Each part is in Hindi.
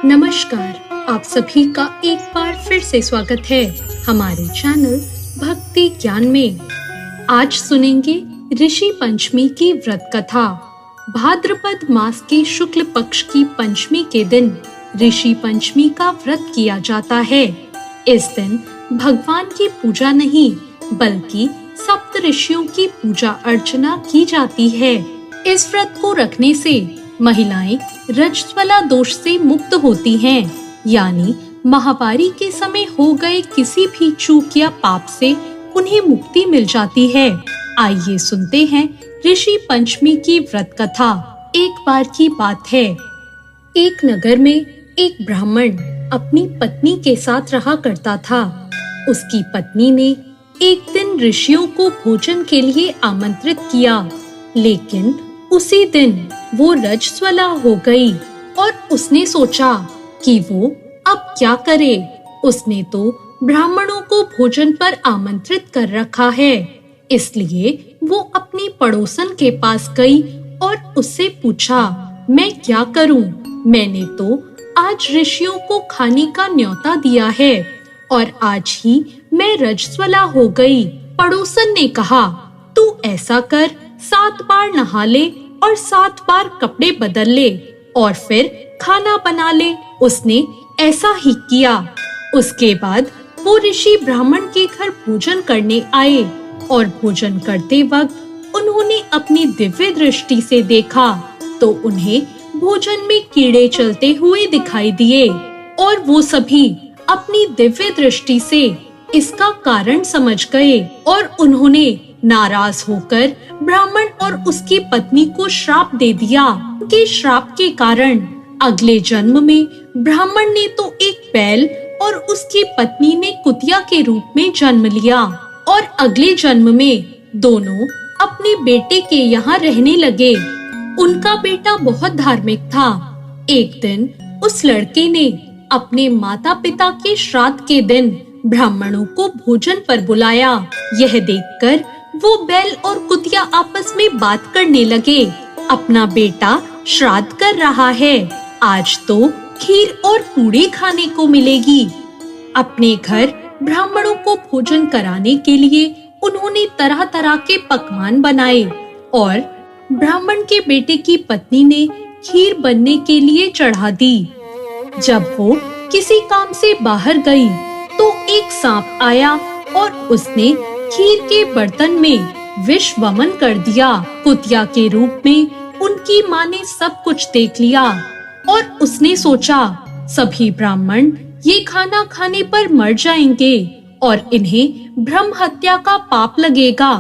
नमस्कार, आप सभी का एक बार फिर से स्वागत है हमारे चैनल भक्ति ज्ञान में। आज सुनेंगे ऋषि पंचमी की व्रत कथा। भाद्रपद मास के शुक्ल पक्ष की पंचमी के दिन ऋषि पंचमी का व्रत किया जाता है। इस दिन भगवान की पूजा नहीं बल्कि सप्त ऋषियों की पूजा अर्चना की जाती है। इस व्रत को रखने से महिलाएं रजस्वला दोष से मुक्त होती हैं, यानी माहवारी के समय हो गए किसी भी चूक या पाप से उन्हें मुक्ति मिल जाती है। आइए सुनते हैं ऋषि पंचमी की व्रत कथा। एक बार की बात है, एक नगर में एक ब्राह्मण अपनी पत्नी के साथ रहा करता था। उसकी पत्नी ने एक दिन ऋषियों को भोजन के लिए आमंत्रित किया, लेकिन उसी दिन वो रजस्वला हो गई और उसने सोचा कि वो अब क्या करे। उसने तो ब्राह्मणों को भोजन पर आमंत्रित कर रखा है, इसलिए वो अपनी पड़ोसन के पास गई और उससे पूछा, मैं क्या करूं? मैंने तो आज ऋषियों को खाने का न्योता दिया है और आज ही मैं रजस्वला हो गई। पड़ोसन ने कहा, तू ऐसा कर, 7 बार नहा ले और 7 बार कपड़े बदल ले और फिर खाना बना ले। उसने ऐसा ही किया। उसके बाद वो ऋषि ब्राह्मण के घर भोजन करने आए और भोजन करते वक्त उन्होंने अपनी दिव्य दृष्टि से देखा तो उन्हें भोजन में कीड़े चलते हुए दिखाई दिए और वो सभी अपनी दिव्य दृष्टि से इसका कारण समझ गए और उन्होंने नाराज होकर ब्राह्मण और उसकी पत्नी को श्राप दे दिया। उनके श्राप के कारण अगले जन्म में ब्राह्मण ने तो एक बैल और उसकी पत्नी ने कुतिया के रूप में जन्म लिया और अगले जन्म में दोनों अपने बेटे के यहाँ रहने लगे। उनका बेटा बहुत धार्मिक था। एक दिन उस लड़के ने अपने माता पिता के श्राद्ध के दिन ब्राह्मणों को भोजन पर बुलाया। यह देखकर वो बैल और कुतिया आपस में बात करने लगे। अपना बेटा श्राद्ध कर रहा है, आज तो खीर और पूड़ी खाने को मिलेगी। अपने घर ब्राह्मणों को भोजन कराने के लिए उन्होंने तरह तरह के पकवान बनाए और ब्राह्मण के बेटे की पत्नी ने खीर बनने के लिए चढ़ा दी। जब वो किसी काम से बाहर गई तो एक सांप आया और उसने खीर के बर्तन में विष वमन कर दिया। कुतिया के रूप में उनकी माँ ने सब कुछ देख लिया और उसने सोचा, सभी ब्राह्मण ये खाना खाने पर मर जाएंगे और इन्हें ब्रह्म हत्या का पाप लगेगा।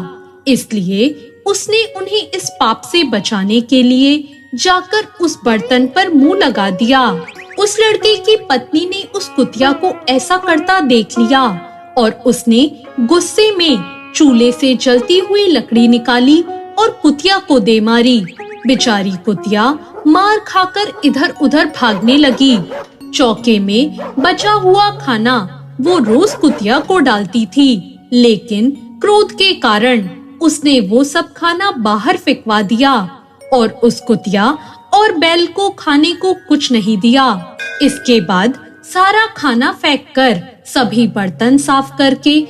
इसलिए उसने उन्हें इस पाप से बचाने के लिए जाकर उस बर्तन पर मुंह लगा दिया। उस लड़के की पत्नी ने उस कुतिया को ऐसा करता देख लिया और उसने गुस्से में चूल्हे से जलती हुई लकड़ी निकाली और कुतिया को दे मारी। बेचारी कुतिया मार खाकर इधर-उधर भागने लगी। चौके में बचा हुआ खाना वो रोज कुतिया को डालती थी, लेकिन क्रोध के कारण उसने वो सब खाना बाहर फेंकवा दिया और उस कुतिया और बैल को खाने को कुछ नहीं दिया। इसके बाद सारा खाना फेंककर सभी बर्तन साफ करके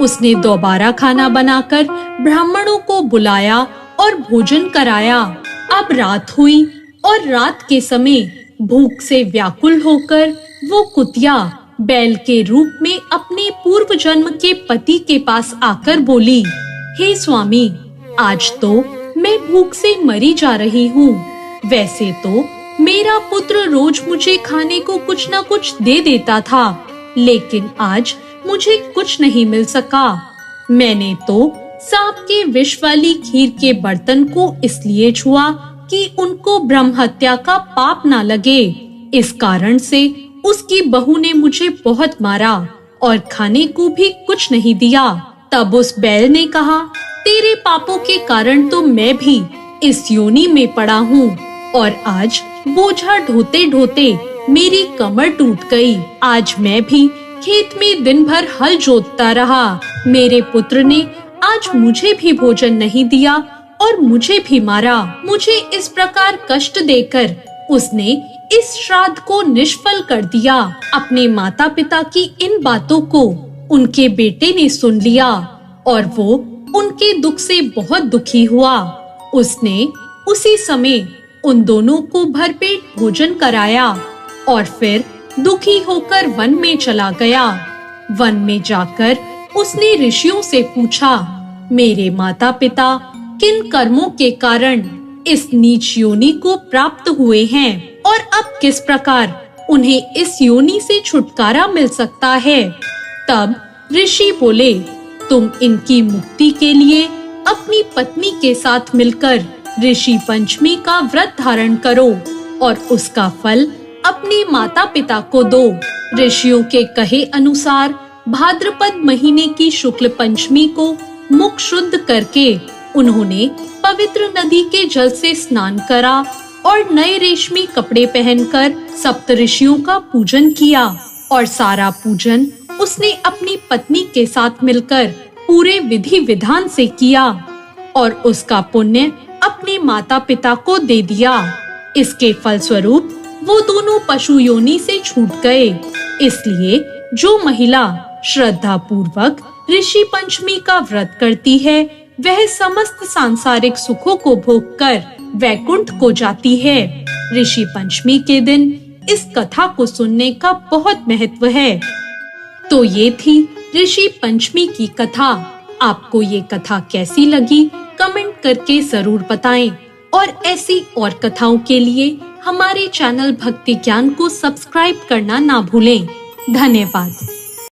उसने दोबारा खाना बनाकर ब्राह्मणों को बुलाया और भोजन कराया। अब रात हुई और रात के समय भूख से व्याकुल होकर वो कुतिया बैल के रूप में अपने पूर्व जन्म के पति के पास आकर बोली, हे स्वामी, आज तो मैं भूख से मरी जा रही हूँ। वैसे तो मेरा पुत्र रोज मुझे खाने को कुछ न कुछ दे देता था, लेकिन आज मुझे कुछ नहीं मिल सका। मैंने तो सांप के विष वाली खीर के बर्तन को इसलिए छुआ कि उनको ब्रह्म हत्या का पाप ना लगे। इस कारण से उसकी बहू ने मुझे बहुत मारा और खाने को भी कुछ नहीं दिया। तब उस बैल ने कहा, तेरे पापों के कारण तो मैं भी इस योनि में पड़ा हूँ और आज बोझा ढोते ढोते मेरी कमर टूट गई। आज मैं भी खेत में दिन भर हल जोतता रहा। मेरे पुत्र ने आज मुझे भी भोजन नहीं दिया और मुझे भी मारा। मुझे इस प्रकार कष्ट देकर उसने इस श्राद्ध को निष्फल कर दिया। अपने माता पिता की इन बातों को उनके बेटे ने सुन लिया और वो उनके दुख से बहुत दुखी हुआ। उसने उसी समय उन दोनों को भरपेट भोजन कराया और फिर दुखी होकर वन में चला गया। वन में जाकर उसने ऋषियों से पूछा, मेरे माता पिता किन कर्मों के कारण इस नीच योनि को प्राप्त हुए हैं और अब किस प्रकार उन्हें इस योनि से छुटकारा मिल सकता है। तब ऋषि बोले, तुम इनकी मुक्ति के लिए अपनी पत्नी के साथ मिलकर ऋषि पंचमी का व्रत धारण करो और उसका फल अपने माता पिता को दो। ऋषियों के कहे अनुसार भाद्रपद महीने की शुक्ल पंचमी को मुख शुद्ध करके उन्होंने पवित्र नदी के जल से स्नान करा और नए रेशमी कपड़े पहनकर सप्तऋषियों का पूजन किया और सारा पूजन उसने अपनी पत्नी के साथ मिलकर पूरे विधि विधान से किया और उसका पुण्य अपने माता पिता को दे दिया। इसके फलस्वरूप वो दोनों पशु योनि से छूट गए। इसलिए जो महिला श्रद्धा पूर्वक ऋषि पंचमी का व्रत करती है वह समस्त सांसारिक सुखों को भोगकर वैकुंठ को जाती है। ऋषि पंचमी के दिन इस कथा को सुनने का बहुत महत्व है। तो ये थी ऋषि पंचमी की कथा। आपको ये कथा कैसी लगी कमेंट करके जरूर बताएं और ऐसी और कथाओं के लिए हमारे चैनल भक्ति ज्ञान को सब्सक्राइब करना ना भूलें। धन्यवाद।